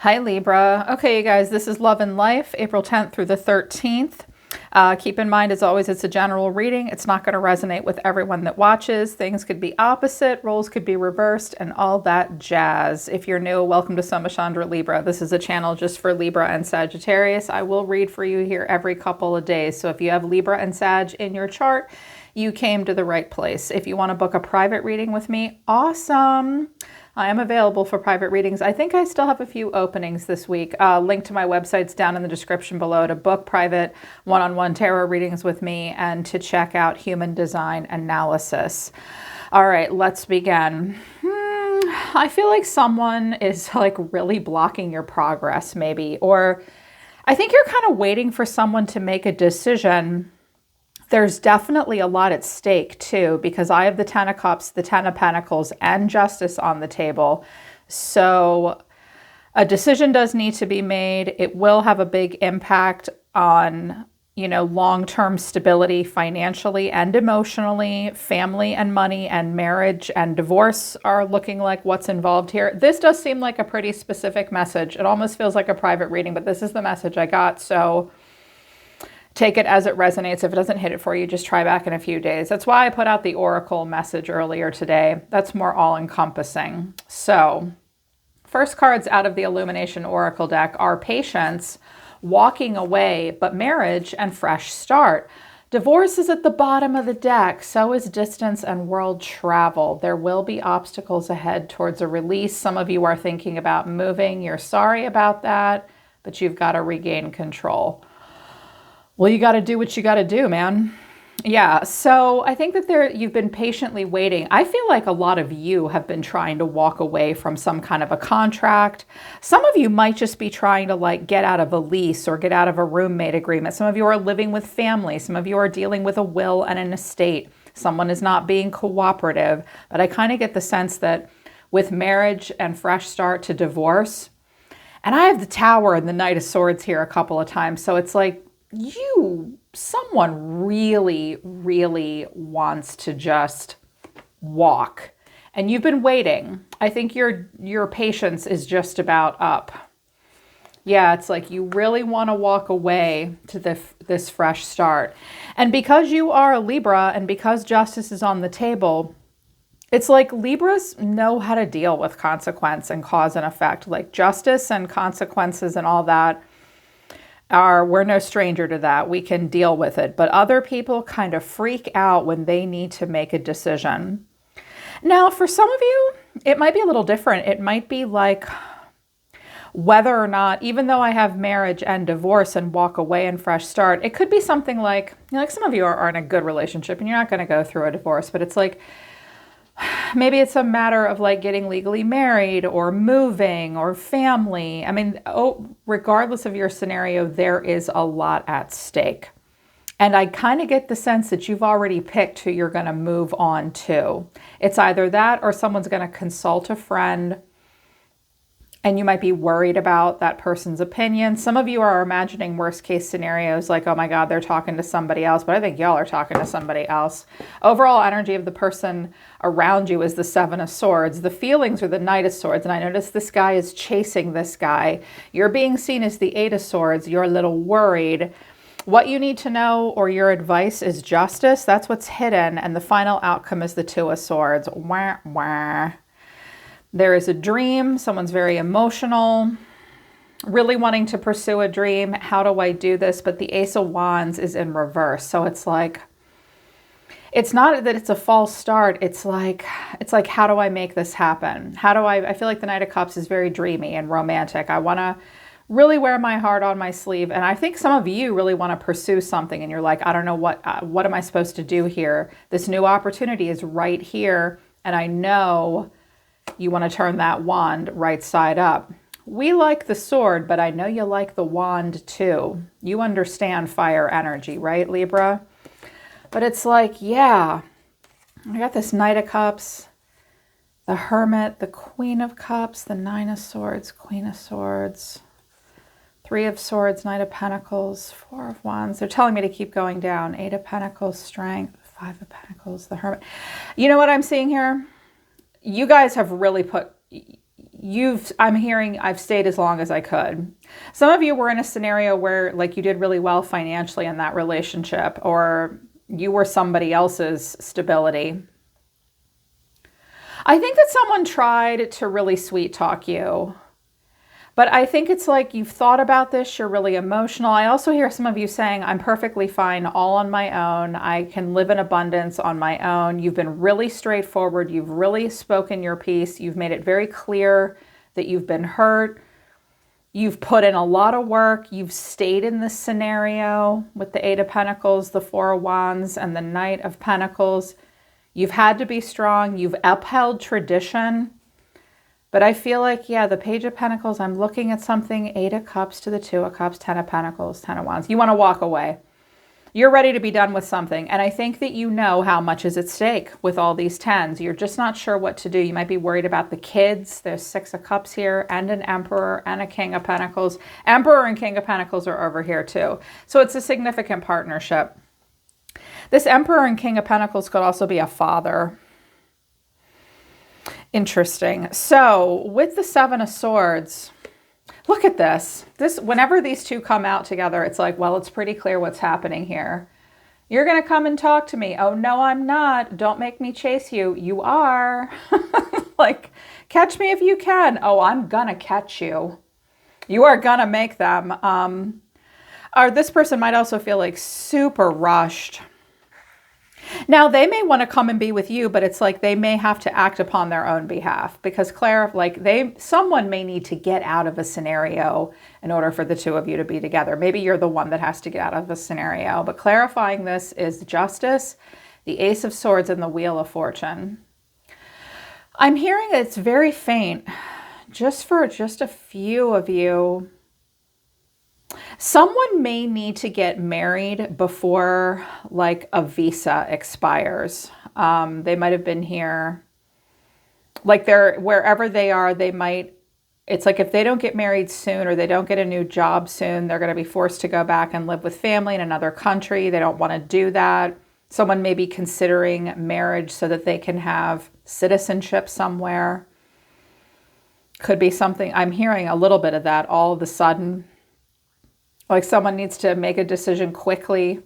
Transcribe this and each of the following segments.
Hi Libra. Okay, you guys, this is Love and Life, April 10th through the 13th. Keep in mind, as always, it's a general reading. It's not going to resonate with everyone that watches. Things could be opposite, roles could be reversed, and all that jazz. If you're new, welcome to Somachandra Libra. This is a channel just for Libra and Sagittarius. I will read for you here every couple of days. So if you have Libra and Sag in your chart, you came to the right place. If you want to book a private reading with me, awesome. I am available for private readings. I think I still have a few openings this week. Link to my website's down in the description below to book private one-on-one tarot readings with me and to check out human design analysis. All right, let's begin. I feel like someone is like really blocking your progress maybe, or I think you're kind of waiting for someone to make a decision. There's definitely a lot at stake too, because I have the Ten of Cups, the Ten of Pentacles, and Justice on the table. So a decision does need to be made. It will have a big impact on, long-term stability financially and emotionally. Family and money and marriage and divorce are looking like what's involved here. This does seem like a pretty specific message. It almost feels like a private reading, but this is the message I got. So take it as it resonates. If it doesn't hit it for you, just try back in a few days. That's why I put out the Oracle message earlier today. That's more all-encompassing. So, first cards out of the Illumination Oracle deck are Patience, Walking Away, but Marriage, and Fresh Start. Divorce is at the bottom of the deck. So is Distance and World Travel. There will be obstacles ahead towards a release. Some of you are thinking about moving. You're sorry about that, but you've got to regain control. Well, you got to do what you got to do, man. Yeah, so I think that you've been patiently waiting. I feel like a lot of you have been trying to walk away from some kind of a contract. Some of you might just be trying to get out of a lease or get out of a roommate agreement. Some of you are living with family. Some of you are dealing with a will and an estate. Someone is not being cooperative. But I kind of get the sense that with marriage and fresh start to divorce, and I have the Tower and the Knight of Swords here a couple of times. So it's like, someone really, really wants to just walk, and you've been waiting. I think your patience is just about up. Yeah, it's like you really want to walk away to this fresh start. And because you are a Libra and because justice is on the table, it's like Libras know how to deal with consequence and cause and effect. Like justice and consequences and all that, we're no stranger to that. We can deal with it. But other people kind of freak out when they need to make a decision. Now, for some of you, it might be a little different. It might be like whether or not, even though I have marriage and divorce and walk away and fresh start, it could be something like some of you are in a good relationship and you're not going to go through a divorce, but it's like, maybe it's a matter of getting legally married or moving or family. I mean, regardless of your scenario, there is a lot at stake. And I kind of get the sense that you've already picked who you're going to move on to. It's either that or someone's going to consult a friend and you might be worried about that person's opinion. Some of you are imagining worst case scenarios like, oh my God, they're talking to somebody else, but I think y'all are talking to somebody else. Overall energy of the person around you is the Seven of Swords. The feelings are the Knight of Swords. And I notice this guy is chasing this guy. You're being seen as the Eight of Swords. You're a little worried. What you need to know or your advice is justice. That's what's hidden. And the final outcome is the Two of Swords. Wah, wah. There is a dream. Someone's very emotional, really wanting to pursue a dream. How do I do this? But the Ace of Wands is in reverse. So it's like, it's not that it's a false start. It's like, how do I make this happen? I feel like the Knight of Cups is very dreamy and romantic. I want to really wear my heart on my sleeve. And I think some of you really want to pursue something and you're like, I don't know what am I supposed to do here? This new opportunity is right here. And I know you want to turn that wand right side up. We like the sword, but I know you like the wand too. You understand fire energy, right, Libra? But it's like, yeah, I got this Knight of Cups, the Hermit, the Queen of Cups, the Nine of Swords, Queen of Swords, Three of Swords, Knight of Pentacles, Four of Wands. They're telling me to keep going down. Eight of Pentacles, Strength, Five of Pentacles, the Hermit. You know what I'm seeing here? You guys have really put I'm hearing I've stayed as long as I could. Some of you were in a scenario where like you did really well financially in that relationship, or you were somebody else's stability. I think that someone tried to really sweet talk you. But I think it's like you've thought about this, you're really emotional. I also hear some of you saying, I'm perfectly fine all on my own. I can live in abundance on my own. You've been really straightforward. You've really spoken your piece. You've made it very clear that you've been hurt. You've put in a lot of work. You've stayed in this scenario with the Eight of Pentacles, the Four of Wands, and the Knight of Pentacles. You've had to be strong. You've upheld tradition. But I feel like, yeah, the Page of Pentacles, I'm looking at something, Eight of Cups to the Two of Cups, Ten of Pentacles, Ten of Wands. You want to walk away. You're ready to be done with something. And I think that you know how much is at stake with all these tens. You're just not sure what to do. You might be worried about the kids. There's Six of Cups here and an Emperor and a King of Pentacles. Emperor and King of Pentacles are over here too. So it's a significant partnership. This Emperor and King of Pentacles could also be a father. Interesting. So with the Seven of Swords, look at this. Whenever these two come out together, it's like, well, it's pretty clear what's happening here. You're going to come and talk to me. Oh, no, I'm not. Don't make me chase you. You are. Like, catch me if you can. Oh, I'm going to catch you. You are going to make them. Or this person might also feel like super rushed. Now, they may want to come and be with you, but it's like they may have to act upon their own behalf because someone may need to get out of a scenario in order for the two of you to be together. Maybe you're the one that has to get out of a scenario, but clarifying this is Justice, the Ace of Swords, and the Wheel of Fortune. I'm hearing that it's very faint, just a few of you. Someone may need to get married before like a visa expires. They might have been here, like wherever they are, it's like if they don't get married soon or they don't get a new job soon, they're going to be forced to go back and live with family in another country. They don't want to do that. Someone may be considering marriage so that they can have citizenship somewhere. Could be something, I'm hearing a little bit of that all of a sudden. Like someone needs to make a decision quickly.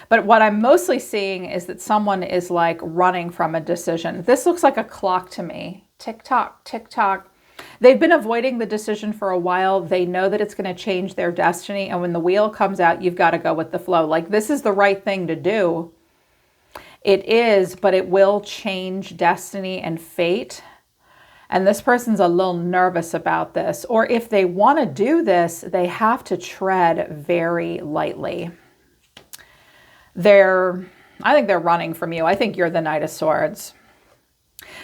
But what I'm mostly seeing is that someone is like running from a decision. This looks like a clock to me. Tick tock, tick tock. They've been avoiding the decision for a while. They know that it's going to change their destiny. And when the wheel comes out, you've got to go with the flow. Like this is the right thing to do. It is, but it will change destiny and fate. And this person's a little nervous about this. Or if they want to do this, they have to tread very lightly. I think they're running from you. I think you're the Knight of Swords.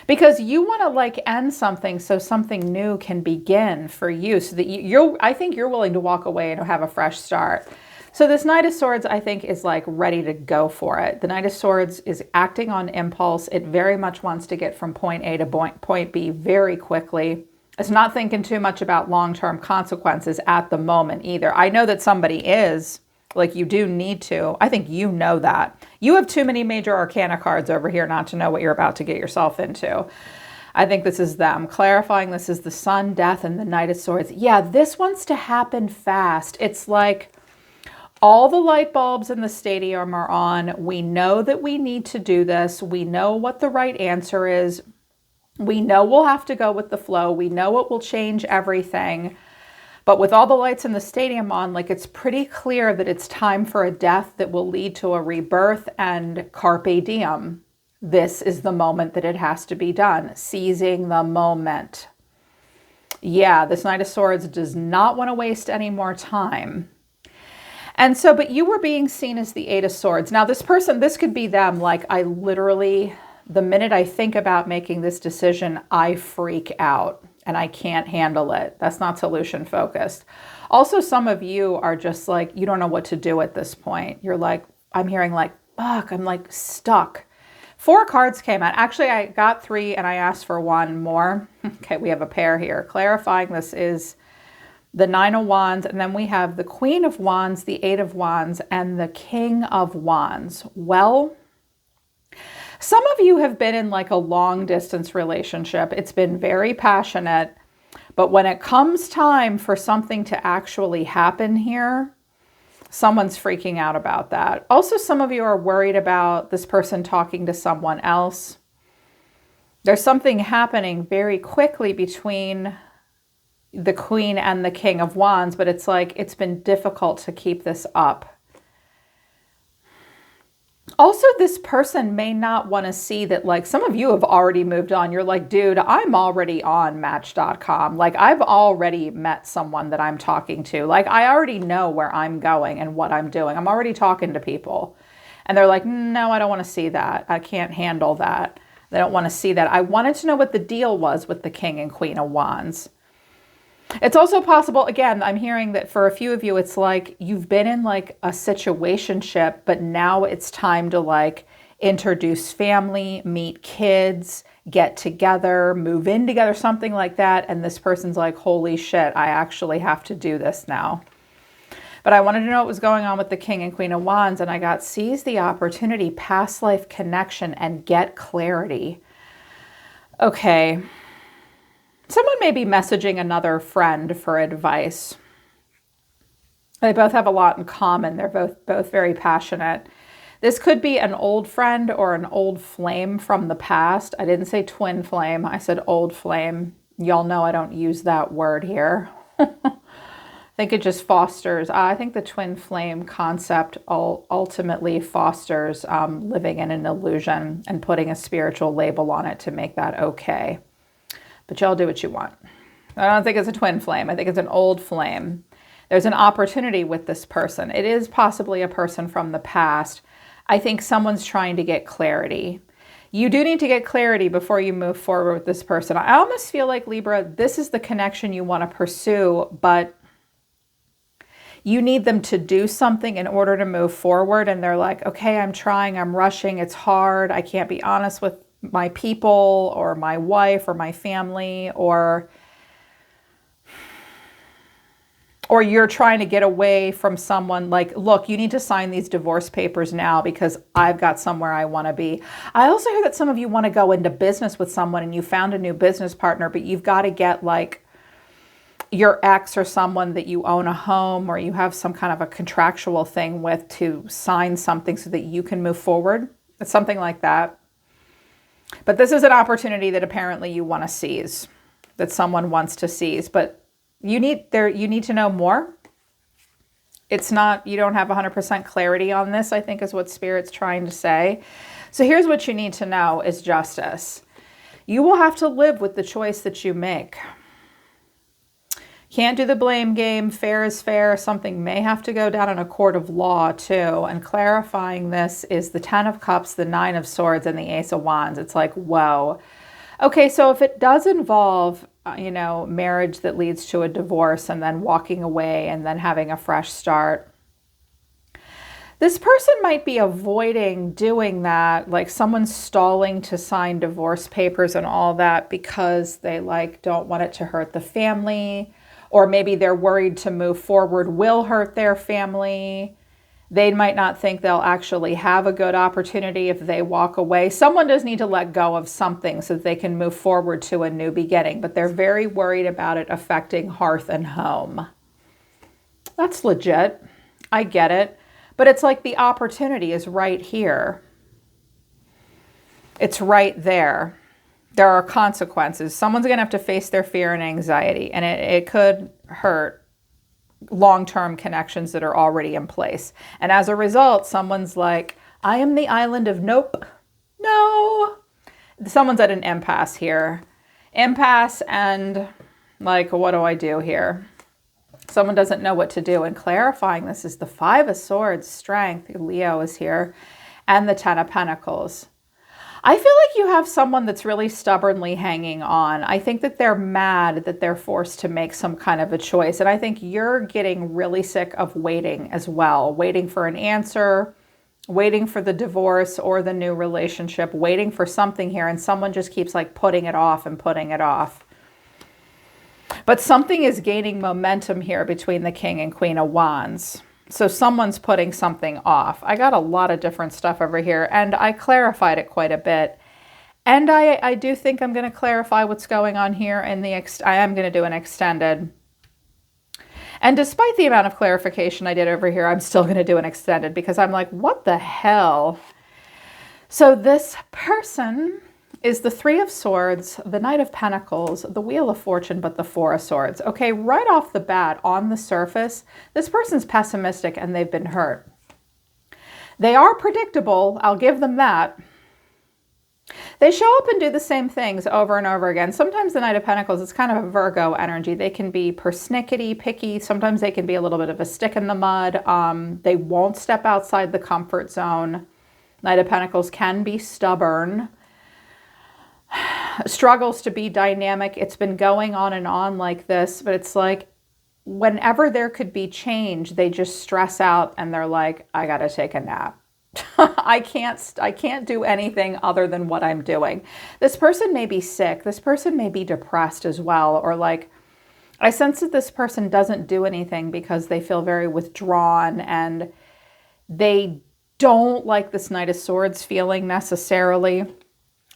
Because you want to like end something so something new can begin for you. So that I think you're willing to walk away and have a fresh start. So this Knight of Swords, I think, is like ready to go for it. The Knight of Swords is acting on impulse. It very much wants to get from point A to point B very quickly. It's not thinking too much about long-term consequences at the moment either. I know that somebody is, like you do need to. I think you know that. You have too many major arcana cards over here not to know what you're about to get yourself into. I think this is them. Clarifying this is the Sun, Death, and the Knight of Swords. Yeah, this wants to happen fast. It's like all the light bulbs in the stadium are on. We know that we need to do this. We know what the right answer is. We know we'll have to go with the flow. We know it will change everything. But with all the lights in the stadium on, like it's pretty clear that it's time for a death that will lead to a rebirth and carpe diem. This is the moment that it has to be done. Seizing the moment. Yeah, this Knight of Swords does not want to waste any more time. And so, but you were being seen as the Eight of Swords. Now this person, this could be them. Like I literally, the minute I think about making this decision, I freak out and I can't handle it. That's not solution focused. Also, some of you are just like, you don't know what to do at this point. You're like, I'm hearing like, fuck, I'm like stuck. 4 cards came out. Actually, I got 3 and I asked for 1 more. Okay, we have a pair here. Clarifying this is the 9 of Wands, and then we have the Queen of Wands, the 8 of Wands, and the King of Wands. Well, some of you have been in like a long distance relationship. It's been very passionate. But when it comes time for something to actually happen here, someone's freaking out about that. Also, some of you are worried about this person talking to someone else. There's something happening very quickly between the Queen and the King of Wands, but it's like it's been difficult to keep this up. Also, this person may not want to see that, like, some of you have already moved on. You're like, dude, I'm already on Match.com. Like, I've already met someone that I'm talking to. Like, I already know where I'm going and what I'm doing. I'm already talking to people. And they're like, no, I don't want to see that. I can't handle that. They don't want to see that. I wanted to know what the deal was with the King and Queen of Wands. It's also possible, again, I'm hearing that for a few of you, it's like you've been in like a situationship, but now it's time to like introduce family, meet kids, get together, move in together, something like that. And this person's like, holy shit, I actually have to do this now. But I wanted to know what was going on with the King and Queen of Wands, and I got seize the opportunity, past life connection, and get clarity. Okay. Someone may be messaging another friend for advice. They both have a lot in common. They're both very passionate. This could be an old friend or an old flame from the past. I didn't say twin flame. I said old flame. Y'all know I don't use that word here. I think it just fosters. I think the twin flame concept ultimately fosters living in an illusion and putting a spiritual label on it to make that okay. But y'all do what you want. I don't think it's a twin flame. I think it's an old flame. There's an opportunity with this person. It is possibly a person from the past. I think someone's trying to get clarity. You do need to get clarity before you move forward with this person. I almost feel like, Libra, this is the connection you want to pursue, but you need them to do something in order to move forward. And they're like, okay, I'm trying, I'm rushing, it's hard. I can't be honest with my people or my wife or my family, or you're trying to get away from someone. Like, look, you need to sign these divorce papers now because I've got somewhere I want to be. I also hear that some of you want to go into business with someone and you found a new business partner, but you've got to get like your ex or someone that you own a home or you have some kind of a contractual thing with to sign something so that you can move forward. It's something like that. But this is an opportunity that apparently you want to seize, that someone wants to seize. But you need to know more. It's not, you don't have 100% clarity on this, I think is what Spirit's trying to say. So here's what you need to know is justice. You will have to live with the choice that you make. Can't do the blame game. Fair is fair. Something may have to go down in a court of law too. And clarifying this is the 10 of Cups, the 9 of Swords, and the Ace of Wands. It's like, whoa. Okay, so if it does involve, marriage that leads to a divorce and then walking away and then having a fresh start, this person might be avoiding doing that. Like someone's stalling to sign divorce papers and all that because they like don't want it to hurt the family. Or maybe they're worried to move forward will hurt their family. They might not think they'll actually have a good opportunity if they walk away. Someone does need to let go of something so that they can move forward to a new beginning, but they're very worried about it affecting hearth and home. That's legit. I get it. But it's like the opportunity is right here. It's right there. There are consequences. Someone's going to have to face their fear and anxiety, and it could hurt long-term connections that are already in place. And as a result, someone's like, I am the island of nope. No. Someone's at an impasse here. Impasse and like, what do I do here? Someone doesn't know what to do. And clarifying this is the 5 of Swords, strength. Leo is here. And the 10 of Pentacles. I feel like you have someone that's really stubbornly hanging on. I think that they're mad that they're forced to make some kind of a choice. And I think you're getting really sick of waiting as well. Waiting for an answer, waiting for the divorce or the new relationship, waiting for something here. And someone just keeps like putting it off and putting it off. But something is gaining momentum here between the King and Queen of Wands. So someone's putting something off. I got a lot of different stuff over here and I clarified it quite a bit. And I do think I'm going to clarify what's going on here in I am going to do an extended. And despite the amount of clarification I did over here, I'm still going to do an extended because I'm like, what the hell? So this person is the Three of Swords, the Knight of Pentacles, the Wheel of Fortune, but the Four of Swords. Okay, right off the bat, on the surface, this person's pessimistic and they've been hurt. They are predictable, I'll give them that. They show up and do the same things over and over again. Sometimes the Knight of Pentacles is kind of a Virgo energy. They can be persnickety, picky. Sometimes they can be a little bit of a stick in the mud. They won't step outside the comfort zone. Knight of Pentacles can be stubborn. Struggles to be dynamic. It's been going on and on like this, but it's like whenever there could be change, they just stress out and they're like, I got to take a nap. I can't do anything other than what I'm doing. This person may be sick. This person may be depressed as well. Or like, I sense that this person doesn't do anything because they feel very withdrawn and they don't like this Knight of Swords feeling necessarily.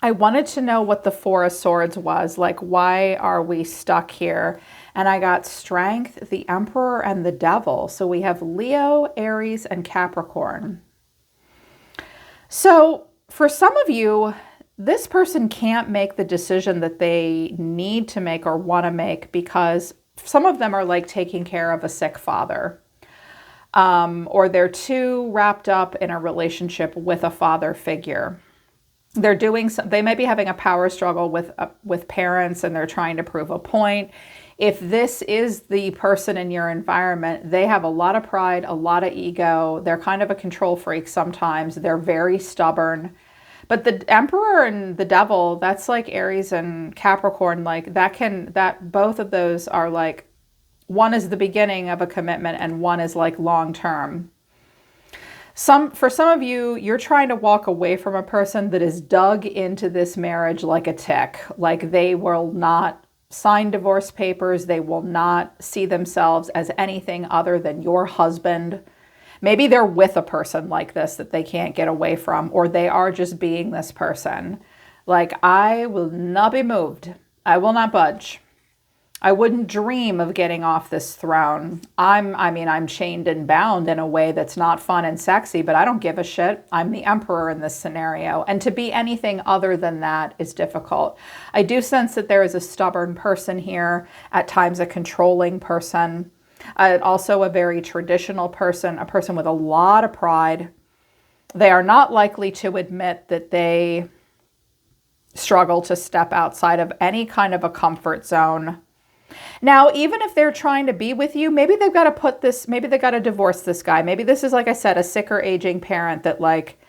I wanted to know what the Four of Swords was. Like, why are we stuck here? And I got Strength, the Emperor, and the Devil. So we have Leo, Aries, and Capricorn. So for some of you, this person can't make the decision that they need to make or want to make because some of them are like taking care of a sick father. Or they're too wrapped up in a relationship with a father figure. They may be having a power struggle with parents and they're trying to prove a point. If this is the person in your environment, they have a lot of pride, a lot of ego. They're kind of a control freak sometimes. They're very stubborn. But the Emperor and the Devil, that's like Aries and Capricorn. Like both of those are like, one is the beginning of a commitment and one is like long term. For some of you, you're trying to walk away from a person that is dug into this marriage like a tick. Like they will not sign divorce papers. They will not see themselves as anything other than your husband. Maybe they're with a person like this that they can't get away from, or they are just being this person. Like, I will not be moved. I will not budge. I wouldn't dream of getting off this throne. I'm chained and bound in a way that's not fun and sexy, but I don't give a shit. I'm the emperor in this scenario. And to be anything other than that is difficult. I do sense that there is a stubborn person here, at times a controlling person, also a very traditional person, a person with a lot of pride. They are not likely to admit that they struggle to step outside of any kind of a comfort zone. Now, even if they're trying to be with you, maybe they've got to divorce this guy. Maybe this is, like I said, a sick or aging parent that like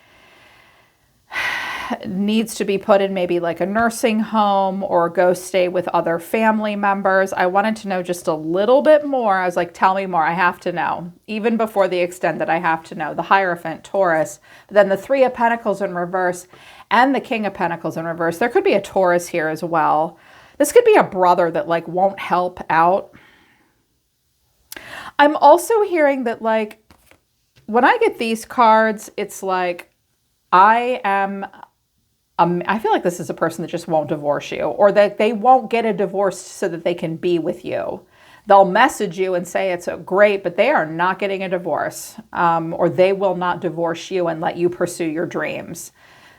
needs to be put in maybe like a nursing home or go stay with other family members. I wanted to know just a little bit more. I was like, tell me more. I have to know. Even before the extended, I have to know. The Hierophant, Taurus, but then the Three of Pentacles in reverse and the King of Pentacles in reverse. There could be a Taurus here as well. This could be a brother that like won't help out. I'm also hearing that like when I get these cards, it's like I feel like this is a person that just won't divorce you, or that they won't get a divorce so that they can be with you. They'll message you and say it's great, but they are not getting a divorce, or they will not divorce you and let you pursue your dreams.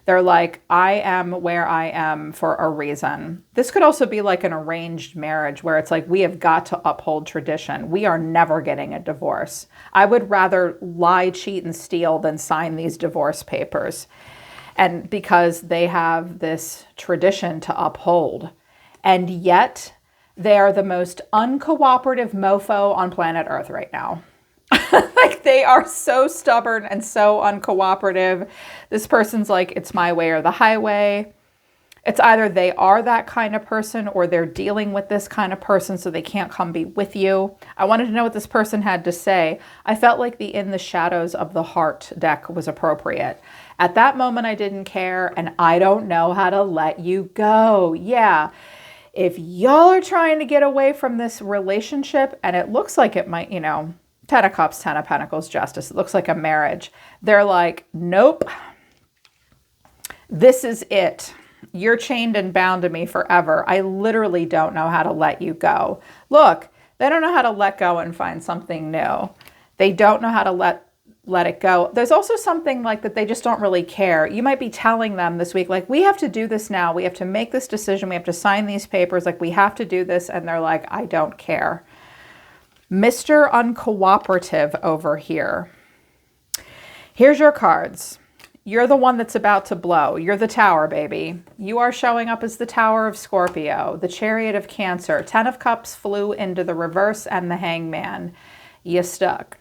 They're like, I am where I am for a reason. This could also be like an arranged marriage where it's like, we have got to uphold tradition. We are never getting a divorce. I would rather lie, cheat, and steal than sign these divorce papers. And because they have this tradition to uphold. And yet they are the most uncooperative mofo on planet Earth right now. Like they are so stubborn and so uncooperative. This person's like, it's my way or the highway. It's either they are that kind of person or they're dealing with this kind of person so they can't come be with you. I wanted to know what this person had to say. I felt like the In the Shadows of the Heart deck was appropriate. At that moment, I didn't care, and I don't know how to let you go. Yeah. If y'all are trying to get away from this relationship, and it looks like it might, 10 of Cups, 10 of Pentacles, Justice. It looks like a marriage. They're like, nope, this is it. You're chained and bound to me forever. I literally don't know how to let you go. Look, they don't know how to let go and find something new. They don't know how to let it go. There's also something like that they just don't really care. You might be telling them this week, like, we have to do this now. We have to make this decision. We have to sign these papers. Like, we have to do this. And they're like, I don't care. Mr. Uncooperative over here. Here's your cards. You're the one that's about to blow. You're the Tower, baby. You are showing up as the Tower of Scorpio, the Chariot of Cancer. 10 of Cups flew into the reverse and the Hangman. You stuck.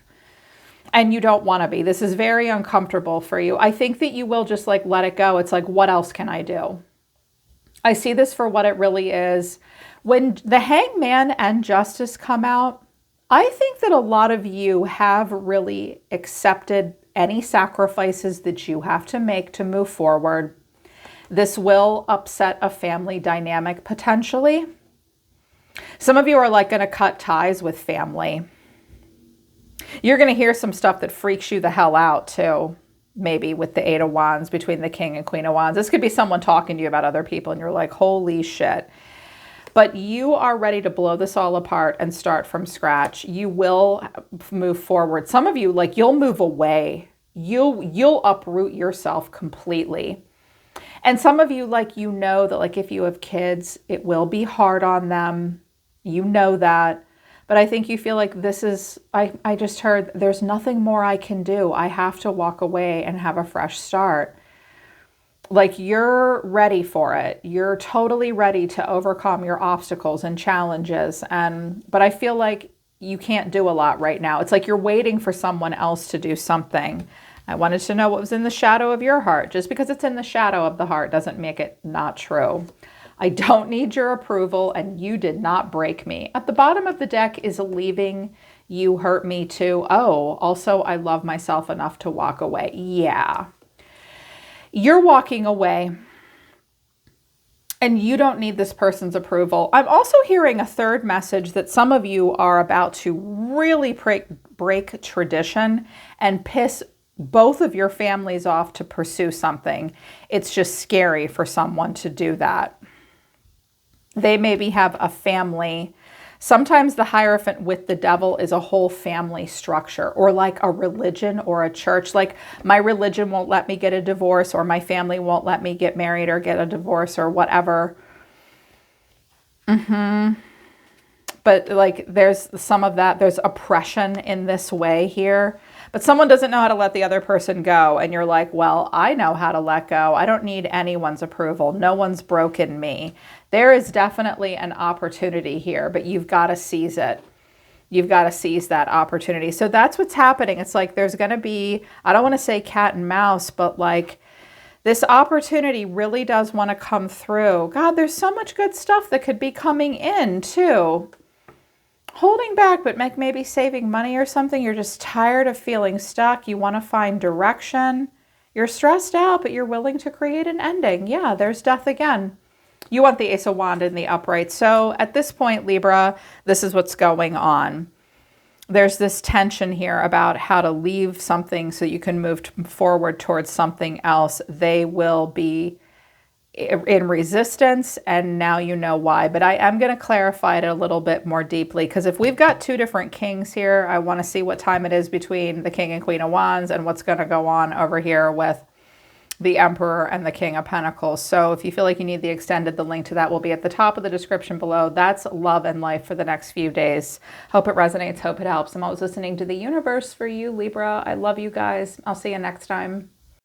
And you don't want to be. This is very uncomfortable for you. I think that you will just like let it go. It's like, what else can I do? I see this for what it really is. When the Hangman and Justice come out, I think that a lot of you have really accepted any sacrifices that you have to make to move forward. This will upset a family dynamic potentially. Some of you are like going to cut ties with family. You're going to hear some stuff that freaks you the hell out too. Maybe with the 8 of Wands between the King and Queen of Wands. This could be someone talking to you about other people and you're like, holy shit. But you are ready to blow this all apart and start from scratch. You will move forward. Some of you, like, you'll move away. You'll uproot yourself completely. And some of you, like, you know that, like, if you have kids, it will be hard on them. You know that. But I think you feel like this is, I just heard, there's nothing more I can do. I have to walk away and have a fresh start. Like, you're ready for it. You're totally ready to overcome your obstacles and challenges. But I feel like you can't do a lot right now. It's like you're waiting for someone else to do something. I wanted to know what was in the shadow of your heart. Just because it's in the shadow of the heart doesn't make it not true. I don't need your approval, and you did not break me. At the bottom of the deck is leaving you hurt me too. Oh, also, I love myself enough to walk away. Yeah. You're walking away and you don't need this person's approval. I'm also hearing a third message that some of you are about to really break tradition and piss both of your families off to pursue something. It's just scary for someone to do that. They maybe have a family. Sometimes the Hierophant with the devil is a whole family structure, or like a religion or a church. Like, my religion won't let me get a divorce, or my family won't let me get married or get a divorce or whatever. But like, there's some of that. There's oppression in this way here. But someone doesn't know how to let the other person go. And you're like, well, I know how to let go. I don't need anyone's approval. No one's broken me. There is definitely an opportunity here, but you've got to seize it. You've got to seize that opportunity. So that's what's happening. It's like there's going to be, I don't want to say cat and mouse, but like this opportunity really does want to come through. God, there's so much good stuff that could be coming in too. Holding back, but maybe saving money or something. You're just tired of feeling stuck. You want to find direction. You're stressed out, but you're willing to create an ending. Yeah, there's death again. You want the Ace of Wands in the upright. So at this point, Libra, this is what's going on. There's this tension here about how to leave something so you can move forward towards something else. They will be in resistance, and now you know why. But I am going to clarify it a little bit more deeply, because if we've got two different kings here, I want to see what time it is between the King and Queen of Wands and what's going to go on over here with the Emperor and the King of Pentacles. So if you feel like you need the extended, the link to that will be at the top of the description below. That's love and life for the next few days. Hope it resonates. Hope it helps. I'm always listening to the universe for you, Libra. I love you guys. I'll see you next time.